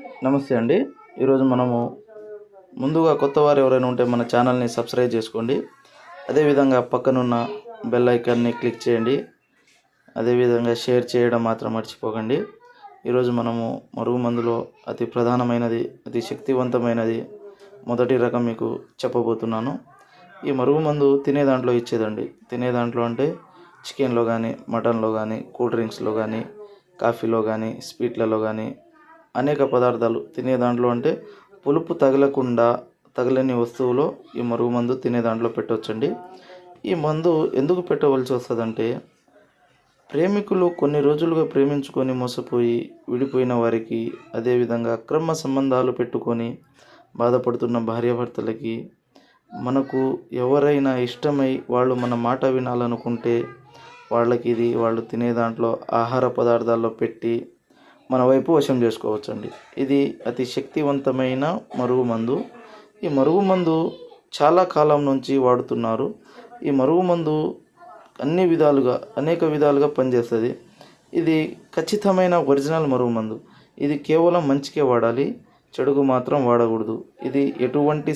నమస్తే అండి. ఈరోజు మనము ముందుగా కొత్త వారు ఎవరైనా ఉంటే మన ఛానల్ని సబ్స్క్రైబ్ చేసుకోండి. అదేవిధంగా పక్కనున్న బెల్ ఐకాన్ని క్లిక్ చేయండి. అదేవిధంగా షేర్ చేయడం మాత్రం మర్చిపోకండి. ఈరోజు మనము మరుగుమందులో అతి ప్రధానమైనది, అతి శక్తివంతమైనది మొదటి రకం మీకు చెప్పబోతున్నాను. ఈ మరుగుమందు తినే దాంట్లో ఇచ్చేదండి. తినే దాంట్లో అంటే చికెన్లో కానీ, మటన్లో కానీ, కూల్ డ్రింక్స్లో కానీ, కాఫీలో కానీ, స్వీట్లలో కానీ అనేక పదార్థాలు తినే దాంట్లో అంటే పులుపు తగలని వస్తువులో ఈ మరుగుమందు తినే దాంట్లో పెట్టవచ్చండి. ఈ మందు ఎందుకు పెట్టవలసి వస్తుందంటే, ప్రేమికులు కొన్ని రోజులుగా ప్రేమించుకొని మోసపోయి విడిపోయిన వారికి, అదేవిధంగా అక్రమ సంబంధాలు పెట్టుకొని బాధపడుతున్న భార్యాభర్తలకి, మనకు ఎవరైనా ఇష్టమై వాళ్ళు మన మాట వినాలనుకుంటే వాళ్ళకి ఇది వాళ్ళు తినే దాంట్లో ఆహార పదార్థాల్లో పెట్టి మన వైపు వశం చేసుకోవచ్చండి. ఇది అతి శక్తివంతమైన మరుగుమందు. ఈ మరుగుమందు చాలా కాలం నుంచి వాడుతున్నారు. ఈ మరుగుమందు అనేక విధాలుగా పనిచేస్తుంది. ఇది ఖచ్చితమైన ఒరిజినల్ మరుగుమందు. ఇది కేవలం మంచికే వాడాలి, చెడుకు మాత్రం వాడకూడదు. ఇది ఎటువంటి